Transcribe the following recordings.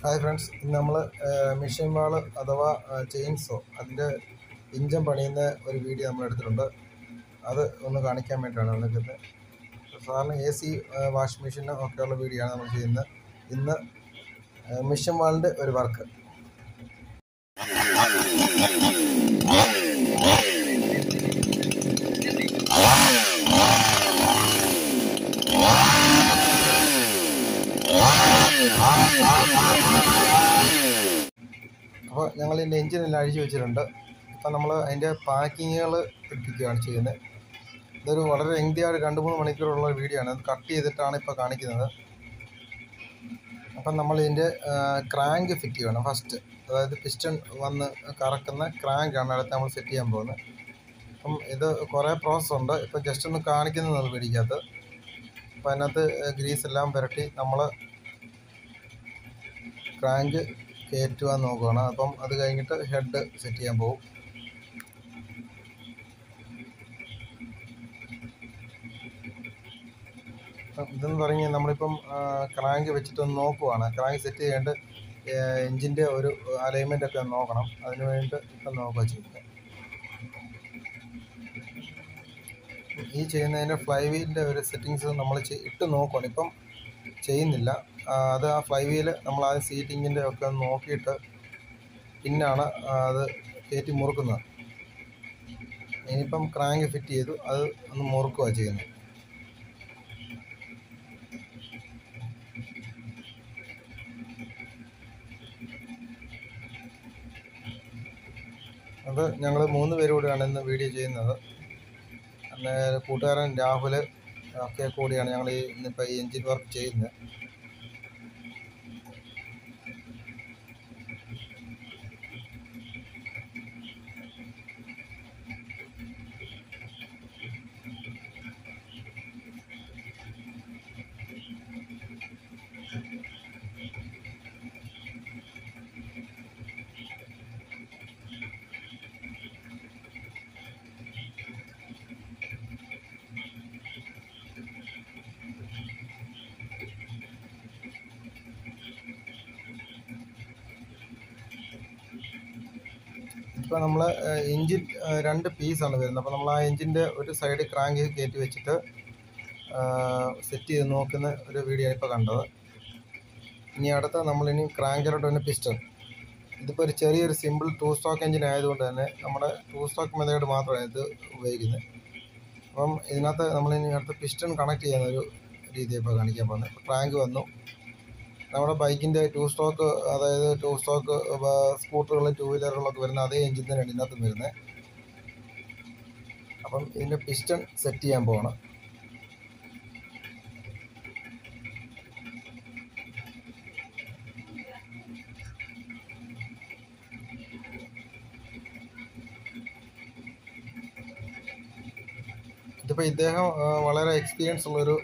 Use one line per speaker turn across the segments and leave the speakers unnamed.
Hi friends, ഇന്ന് നമ്മൾ machine വാൾ അഥവാ ചെയിൻസോ അതിൻ്റെ ഇഞ്ചൻ പണിയുന്ന ഒരു വീഡിയോ നമ്മൾ എടുത്തിട്ടുണ്ട്. അത് ഒന്ന് കാണിക്കാൻ വേണ്ടിയിട്ടാണ് വന്നിരിക്കുന്നത്. സാധാരണ AC വാഷ് മെഷീനും ഒക്കെയുള്ള വീഡിയോ ആണ് നമ്മൾ ചെയ്യുന്നത്. ഇന്ന് മെഷീൻ വാളിൻ്റെ ഒരു വർക്ക്. അപ്പോൾ ഞങ്ങൾ ഇതിൻ്റെ എഞ്ചിനെല്ലാം അഴിച്ചു വെച്ചിട്ടുണ്ട്. ഇപ്പം നമ്മൾ അതിൻ്റെ പാക്കിങ്ങുകൾ പിടിപ്പിക്കുകയാണ് ചെയ്യുന്നത്. ഇതൊരു വളരെ ലെങ്തിയായ 2-3 മണിക്കൂറുള്ള വീഡിയോ ആണ്. അത് കട്ട് ചെയ്തിട്ടാണ് ഇപ്പോൾ കാണിക്കുന്നത്. അപ്പം നമ്മൾ ഇതിൻ്റെ ക്രാങ്ക് ഫിറ്റ് ചെയ്യണം ഫസ്റ്റ്. അതായത് പിസ്റ്റൺ വന്ന് കറക്കുന്ന ക്രാങ്കാണ് അടുത്ത് നമ്മൾ സെറ്റ് ചെയ്യാൻ പോകുന്നത്. അപ്പം ഇത് കുറേ പ്രോസസ്സ് ഉണ്ട്. ഇപ്പം ജസ്റ്റ് ഒന്ന് കാണിക്കുന്നത് പിടിക്കാത്തത്. അപ്പം അതിനകത്ത് ഗ്രീസ് എല്ലാം പുരട്ടി നമ്മൾ ക്രാങ്ക് കയറ്റുവാൻ നോക്കുകയാണ്. അപ്പം അത് കഴിഞ്ഞിട്ട് ഹെഡ് സെറ്റ് ചെയ്യാൻ പോകും. ഇതെന്ന് പറഞ്ഞാൽ നമ്മളിപ്പം ക്രാങ്ക് വെച്ചിട്ടൊന്ന് നോക്കുവാണ്. ക്രാങ്ക് സെറ്റ് ചെയ്യേണ്ട എഞ്ചിൻ്റെ ഒരു അലൈൻമെൻ്റ് ഒക്കെ നോക്കണം. അതിന് വേണ്ടിയിട്ട് ഇപ്പം നോക്കുക ചെയ്യുന്നത്. ഈ ചെയ്യുന്നതിൻ്റെ ഫ്ലൈ വീലിൻ്റെ ഒരു സെറ്റിങ്സ് നമ്മൾ ഇട്ട് നോക്കുകയാണ്. ഇപ്പം ചെയ്യുന്നില്ല. അത് ആ ഫ്ലൈ വീല് നമ്മൾ ആ സീറ്റിങ്ങിൻ്റെ ഒക്കെ നോക്കിയിട്ട് പിന്നാണ് അത് കയറ്റി മുറുക്കുന്നത്. ഇനിയിപ്പം ക്രാങ്ക് ഫിറ്റ് ചെയ്തു, അത് ഒന്ന് മുറുക്കുക ചെയ്യുന്നത്. അത് ഞങ്ങൾ 3 പേര് കൂടിയാണ് ഇന്ന് വീഡിയോ ചെയ്യുന്നത്. അന്ന് കൂട്ടുകാരൻ രാഹുൽ ഒക്കെ കൂടിയാണ് ഞങ്ങൾ ഇന്നിപ്പോൾ ഈ എഞ്ചിൻ വർക്ക് ചെയ്യുന്നത്. ഇപ്പോൾ നമ്മൾ എഞ്ചിൻ 2 പീസാണ് വരുന്നത്. അപ്പോൾ നമ്മൾ ആ എഞ്ചിൻ്റെ ഒരു സൈഡ് ക്രാങ്ക് കയറ്റി വെച്ചിട്ട് സെറ്റ് ചെയ്ത് നോക്കുന്ന ഒരു വീഡിയോ ഇപ്പോൾ കണ്ടത്. ഇനി അടുത്ത നമ്മളിനി ക്രാങ്കിലോട്ട് തന്നെ പിസ്റ്റൺ. ഇതിപ്പോൾ ഒരു ചെറിയൊരു സിമ്പിൾ 2 സ്ട്രോക്ക് എഞ്ചിൻ ആയതുകൊണ്ട് തന്നെ നമ്മുടെ 2 സ്ട്രോക്ക് മെത്തേഡ് മാത്രമാണ് ഇത് ഉപയോഗിക്കുന്നത്. അപ്പം ഇതിനകത്ത് നമ്മളിനി അടുത്ത് പിസ്റ്റൺ കണക്ട് ചെയ്യുന്ന ഒരു രീതി ഇപ്പോൾ കാണിക്കാൻ പോകുന്നത്. ഇപ്പോൾ ക്രാങ്ക് വന്നു. നമ്മുടെ ബൈക്കിൻ്റെ 2 സ്ട്രോക്ക്, അതായത് 2 സ്ട്രോക്ക് സ്കൂട്ടറുകൾ, 2 വീലറുകളൊക്കെ വരുന്ന അതേ എഞ്ചിൻ തന്നെയാണ് ഇതിനകത്തും വരുന്നത്. അപ്പം ഇതിൻ്റെ പിസ്റ്റൺ സെറ്റ് ചെയ്യാൻ പോകണം. ഇതിപ്പോൾ ഇദ്ദേഹം വളരെ എക്സ്പീരിയൻസ് ഉള്ളൊരു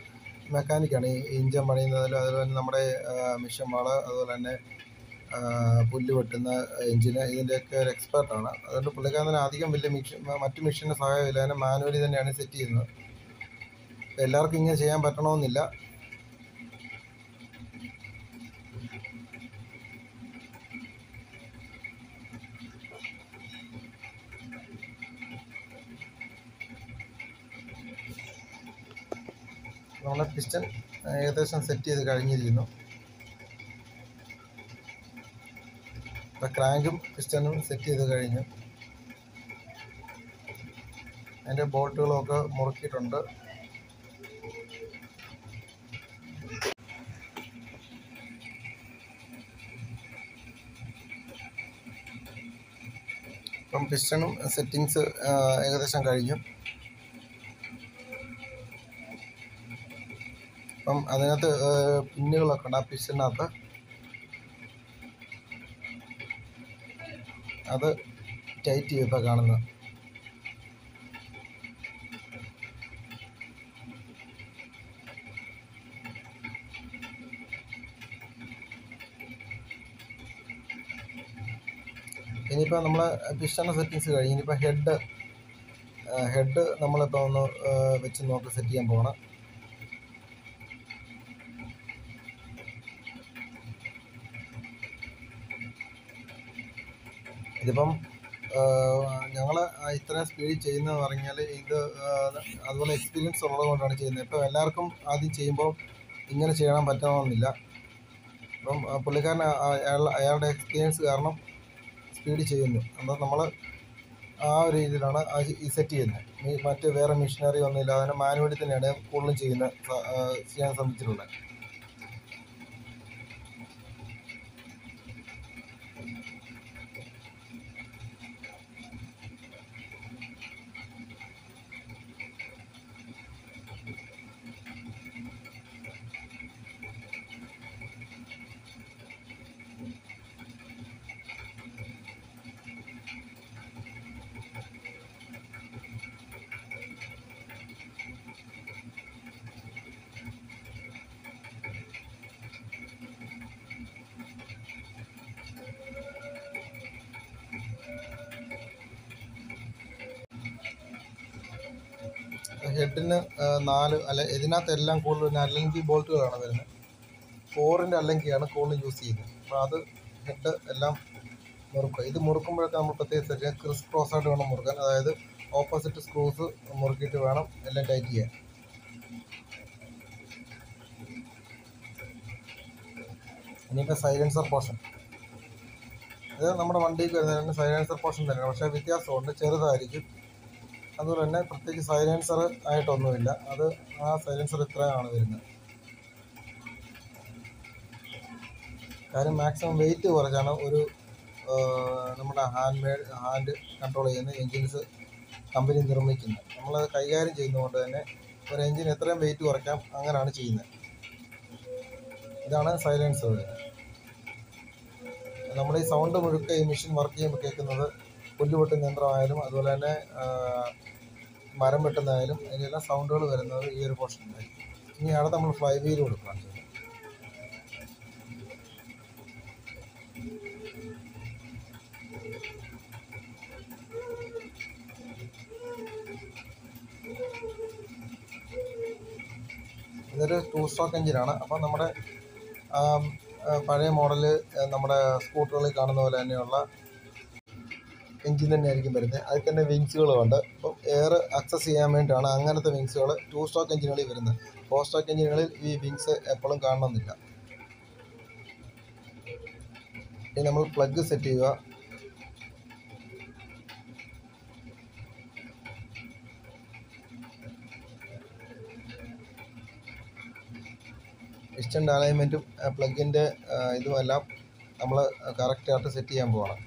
മെക്കാനിക്കാണ്. ഈ ഇഞ്ചൻ പണിയുന്നതിൽ, അതുപോലെ തന്നെ നമ്മുടെ മെഷീൻ വാള്, അതുപോലെ തന്നെ പുല്ല് വെട്ടുന്ന എഞ്ചിന്, ഇതിൻ്റെയൊക്കെ ഒരു എക്സ്പേർട്ടാണ്. അതുകൊണ്ട് പുള്ളിക്കാരൻ അധികം വലിയ മറ്റു മെഷീൻ്റെ സഹായമില്ല, അതിനെ മാനുവലി തന്നെയാണ് സെറ്റ് ചെയ്യുന്നത്. എല്ലാവർക്കും ഇങ്ങനെ ചെയ്യാൻ പറ്റണമെന്നില്ല. നമ്മളെ പിസ്റ്റൺ ഏകദേശം സെറ്റ് ചെയ്ത് കഴിഞ്ഞിരിക്കുന്നു. ഇപ്പോൾ ക്രാങ്കും പിസ്റ്റണും സെറ്റ് ചെയ്ത് കഴിഞ്ഞു. അതിൻ്റെ ബോൾട്ടുകളൊക്കെ മുറുക്കിയിട്ടുണ്ട്. ഇപ്പം പിസ്റ്റണും സെറ്റിങ്സ് ഏകദേശം കഴിഞ്ഞു. അപ്പം അതിനകത്ത് പിന്നുകളൊക്കെ ഉണ്ട്. ആ പിസ്റ്റണിനകത്ത് അത് ടൈറ്റ് ചെയ്യപ്പോൾ കാണുന്നത്. ഇനിയിപ്പോൾ നമ്മൾ പിസ്റ്റൺ സെറ്റിങ്സ് കഴിഞ്ഞ് ഇനിയിപ്പോൾ ഹെഡ് നമ്മളിപ്പോൾ ഒന്ന് വെച്ച് നോക്കി സെറ്റ് ചെയ്യാൻ പോകണം. ഇതിപ്പം ഞങ്ങൾ ഇത്രയും സ്പീഡിൽ ചെയ്യുന്നതെന്ന് പറഞ്ഞാൽ ഇത് അതുപോലെ എക്സ്പീരിയൻസ് ഉള്ളത് കൊണ്ടാണ് ചെയ്യുന്നത്. ഇപ്പോൾ എല്ലാവർക്കും ആദ്യം ചെയ്യുമ്പോൾ ഇങ്ങനെ ചെയ്യാൻ പറ്റണമെന്നില്ല. അപ്പം പുള്ളിക്കാരൻ അയാളുടെ എക്സ്പീരിയൻസ് കാരണം സ്പീഡിൽ ചെയ്യുന്നു. അപ്പോൾ നമ്മൾ ആ ഒരു രീതിയിലാണ് ഈ സെറ്റ് ചെയ്യുന്നത്. മറ്റ് വേറെ മെഷീനറി ഒന്നുമില്ല, അതിനെ മാനുവലി തന്നെയാണ് കൂടുതലും ചെയ്യാൻ ശ്രമിച്ചിട്ടുള്ളത്. ഹെഡിന് 4 ഇതിനകത്തെല്ലാം കൂടുതൽ അല്ലങ്കി ബോൾട്ടുകളാണ് വരുന്നത്. 4-ൻ്റെ അല്ലങ്കിയാണ് കൂടുതൽ യൂസ് ചെയ്യുന്നത്. അപ്പോൾ അത് ഹെഡ് എല്ലാം മുറുക്കുക. ഇത് മുറുക്കുമ്പോഴൊക്കെ നമ്മൾ പ്രത്യേകം ശ്രദ്ധിക്കുക, ക്രിസ് ക്രോസ് ആയിട്ട് വേണം മുറുക്കാൻ. അതായത് ഓപ്പോസിറ്റ് സ്ക്രൂസ് മുറുക്കിയിട്ട് വേണം എല്ലാം ടൈറ്റ് ചെയ്യാൻ. ഇനിയിപ്പോൾ സൈലൻസർ പോർഷൻ, ഇത് നമ്മുടെ വണ്ടിക്ക് വരുന്നതിന് സൈലൻസർ പോർഷൻ തന്നെയാണ്, പക്ഷേ വ്യത്യാസമുണ്ട്, ചെറുതായിരിക്കും. അതുപോലെ തന്നെ പ്രത്യേകിച്ച് സൈലൻസർ ആയിട്ടൊന്നുമില്ല, അത് ആ സൈലൻസർ ഇത്രയാണ് വരുന്നത്. കാര്യം മാക്സിമം വെയിറ്റ് കുറച്ചാണ് നമ്മുടെ ഹാൻഡ് കൺട്രോൾ ചെയ്യുന്ന എൻജിൻസ് കമ്പനി നിർമ്മിക്കുന്നത്. നമ്മളത് കൈകാര്യം ചെയ്യുന്നതുകൊണ്ട് തന്നെ ഒരു എൻജിൻ എത്രയും വെയിറ്റ് കുറയ്ക്കാം, അങ്ങനെയാണ് ചെയ്യുന്നത്. ഇതാണ് സൈലൻസർ വരുന്നത്. നമ്മൾ ഈ സൗണ്ട് മുഴുക്ക ഈ മെഷീൻ വർക്ക് ചെയ്യുമ്പോൾ കേൾക്കുന്നത് പുല്ല് വെട്ടുന്ന യന്ത്രമായാലും അതുപോലെ തന്നെ മരം വെട്ടുന്നതായാലും അതിലെല്ലാം സൗണ്ടുകൾ വരുന്നത് ഈ ഒരു പോർഷനിലായിരിക്കും. ഇനി അവിടെ നമ്മൾ ഫ്ലൈ വീൽ കൊടുക്കുകയാണ് ചെയ്യുന്നത്. ഇതൊരു 2 സ്ട്രോക്ക് എഞ്ചിനാണ്. അപ്പോൾ നമ്മുടെ പഴയ മോഡല് നമ്മുടെ സ്കൂട്ടറുകളിൽ കാണുന്ന പോലെ തന്നെയുള്ള എഞ്ചിൻ തന്നെയായിരിക്കും വരുന്നത്. അതിൽ തന്നെ വിങ്സുകളുമുണ്ട്. അപ്പം എയർ അക്സസ് ചെയ്യാൻ വേണ്ടിയിട്ടാണ് അങ്ങനത്തെ വിങ്സുകൾ 2 സ്ട്രോക്ക് എഞ്ചിനുകളിൽ വരുന്നത്. 4 സ്ട്രോക്ക് എഞ്ചിനുകളിൽ ഈ വിങ്സ് എപ്പോഴും കാണണമെന്നില്ല. ഇനി നമ്മൾ പ്ലഗ് സെറ്റ് ചെയ്യുക. പിസ്റ്റൻ്റെ അലൈൻമെൻറ്റും പ്ലഗിൻ്റെ ഇതുമെല്ലാം നമ്മൾ കറക്റ്റായിട്ട് സെറ്റ് ചെയ്യാൻ പോകണം.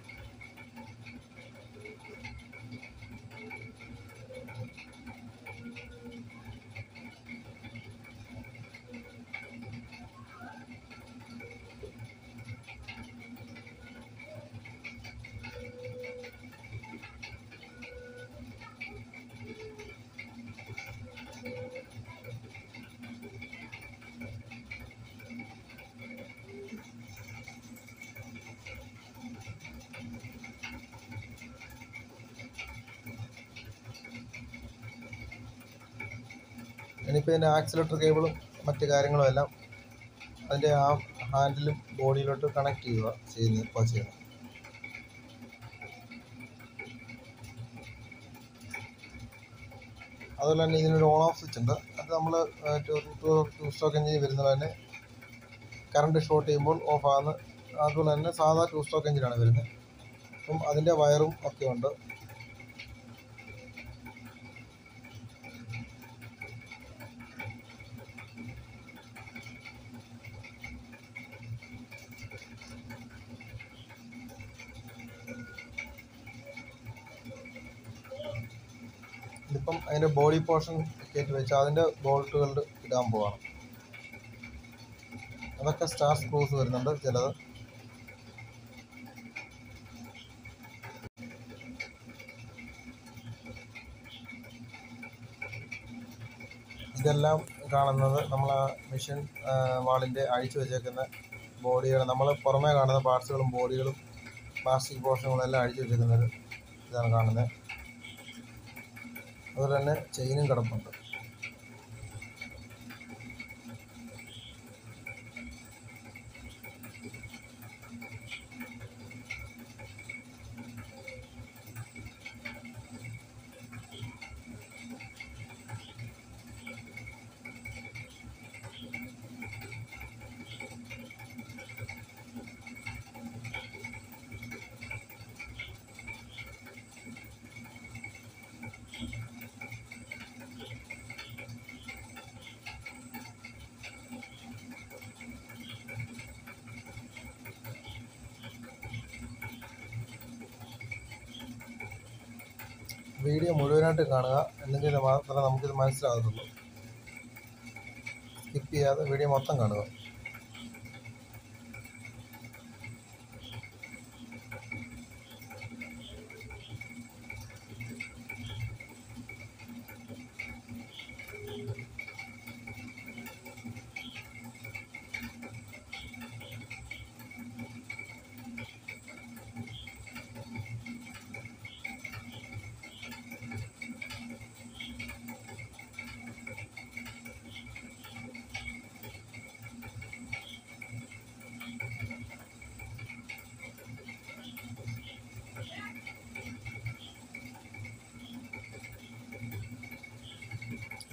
ഇനിയിപ്പോൾ ഇതിൻ്റെ ആക്സിലേറ്റർ കേബിളും മറ്റു കാര്യങ്ങളും എല്ലാം അതിൻ്റെ ആ ഹാൻഡിലും ബോഡിയിലോട്ട് കണക്ട് ചെയ്യുന്നത്. അതുപോലെ തന്നെ ഇതിനൊരു ഓൺ ഓഫ് സ്വിച്ച് ഉണ്ട്. അത് നമ്മൾ 2 സ്ട്രോക്ക് എഞ്ചിൻ വരുന്നത് തന്നെ കറണ്ട് ഷോർട്ട് ചെയ്യുമ്പോൾ ഓഫ് ആകുന്ന. അതുപോലെ തന്നെ സാധാ 2 സ്ട്രോക്ക് എഞ്ചിനാണ് വരുന്നത്. അപ്പം അതിൻ്റെ വയറും ഒക്കെ ഉണ്ട്. ഇതിപ്പം അതിൻ്റെ ബോഡി പോർഷൻ കയറ്റി വെച്ച് അതിൻ്റെ ബോൾട്ടുകൾ ഇടാൻ പോവാണ്. അതൊക്കെ സ്റ്റാർ സ്ക്രൂസ് വരുന്നുണ്ട് ചിലത്. ഇതെല്ലാം കാണുന്നത് നമ്മൾ ആ മെഷീൻ വാളിൻ്റെ അഴിച്ചു വെച്ചേക്കുന്ന ബോഡികൾ, നമ്മൾ പുറമേ കാണുന്ന പാർട്സുകളും ബോഡികളും പ്ലാസ്റ്റിക് പോർഷനുകളും എല്ലാം അഴിച്ചു വെച്ചേക്കുന്നത് ഇതാണ് കാണുന്നത്. അതുപോലെ തന്നെ ചെയിനും കിടപ്പുണ്ട്. വീഡിയോ മുഴുവനായിട്ട് കാണുക, എന്നെങ്കിൽ മാത്രമേ നമുക്കിത് മനസ്സിലാകത്തുള്ളൂ. സ്കിപ്പ് ചെയ്യാതെ വീഡിയോ മൊത്തം കാണുക.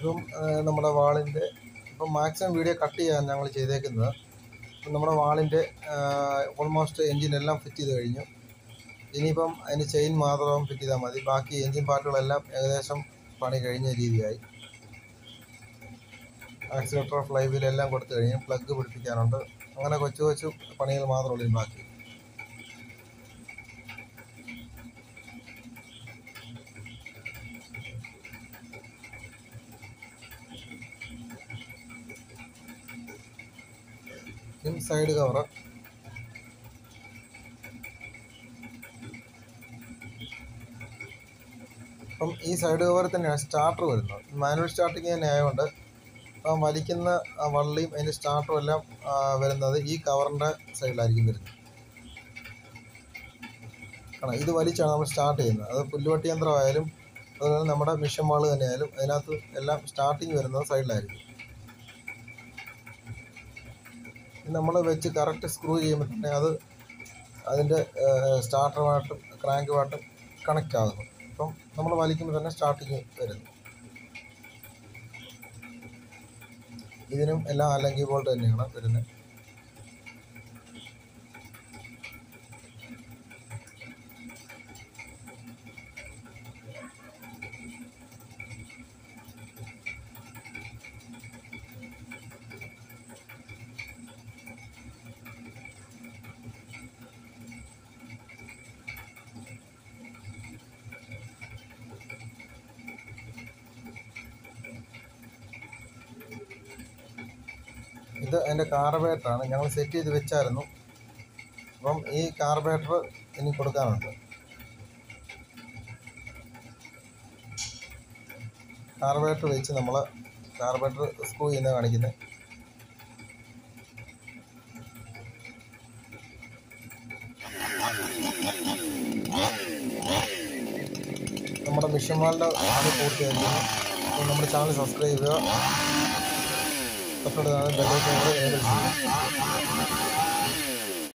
ഇപ്പം നമ്മുടെ വാളിൻ്റെ ഇപ്പം മാക്സിമം വീഡിയോ കട്ട് ചെയ്യാൻ ഞങ്ങൾ ചെയ്തേക്കുന്നത്. ഇപ്പം നമ്മുടെ വാളിൻ്റെ ഓൾമോസ്റ്റ് എൻജിനെല്ലാം ഫിറ്റ് ചെയ്ത് കഴിഞ്ഞു. ഇനിയിപ്പം അതിന് ചെയിൻ മാത്രം ഫിറ്റ് ചെയ്താൽ മതി. ബാക്കി എൻജിൻ പാർട്ടുകളെല്ലാം ഏകദേശം പണി കഴിഞ്ഞ രീതിയായി. ആക്സിലേറ്റർ, ഫ്ലൈ വീൽ എല്ലാം കൊടുത്തു കഴിഞ്ഞു. പ്ലഗ് പിടിപ്പിക്കാനുണ്ട്. അങ്ങനെ കൊച്ചു കൊച്ചു പണികൾ മാത്രമേ ഉള്ളൂ ബാക്കി. സൈഡ് കവറ്, അപ്പം ഈ സൈഡ് കവറിൽ തന്നെയാണ് സ്റ്റാർട്ടർ വരുന്നത്. മാനുവൽ സ്റ്റാർട്ടിങ് തന്നെ ആയതുകൊണ്ട് അപ്പം വലിക്കുന്ന വള്ളിയും അതിൻ്റെ സ്റ്റാർട്ടറും എല്ലാം വരുന്നത് ഈ കവറിൻ്റെ സൈഡിലായിരിക്കും വരുന്നത്. കാരണം ഇത് വലിച്ചാണ് നമ്മൾ സ്റ്റാർട്ട് ചെയ്യുന്നത്. അത് പുല്ലുവട്ടി യന്ത്രമായാലും അതുപോലെ നമ്മുടെ മിഷൻ വാള് തന്നെയായാലും അതിനകത്ത് എല്ലാം സ്റ്റാർട്ടിങ് വരുന്നത് സൈഡിലായിരിക്കും. നമ്മൾ വെച്ച് കറക്റ്റ് സ്ക്രൂ ചെയ്യുമ്പോൾ തന്നെ അത് അതിൻ്റെ സ്റ്റാർട്ടറുമായിട്ടും ക്രാങ്കുമായിട്ടും കണക്റ്റ് ആകുന്നു. അപ്പം നമ്മൾ വലിക്കുമ്പോൾ തന്നെ സ്റ്റാർട്ടിങ് വരുന്നു. ഇതിനും എല്ലാം അലങ്കി ബോൾട്ട് തന്നെയാണ് വരുന്നത്. ഇത് അതിൻ്റെ കാർബറേറ്ററാണ്. ഞങ്ങൾ സെറ്റ് ചെയ്ത് വെച്ചായിരുന്നു. അപ്പം ഈ കാർബറേറ്റർ ഇനി കൊടുക്കാനുണ്ട്. കാർബറേറ്റർ വെച്ച് നമ്മൾ കാർബറേറ്റർ സ്ക്രൂ ചെയ്യുന്നത് കാണിക്കുന്നത്. നമ്മുടെ മിഷൻ വാളിൻ്റെ അത് പൂർത്തിയായിരിക്കുന്നു. അപ്പോൾ നമ്മുടെ ചാനൽ സബ്സ്ക്രൈബ് ചെയ്യുക. തൊട്ടടുത്താണ് ബെൽ ഐക്കൺ കൂടെ എനേബിൾ ചെയ്യുക.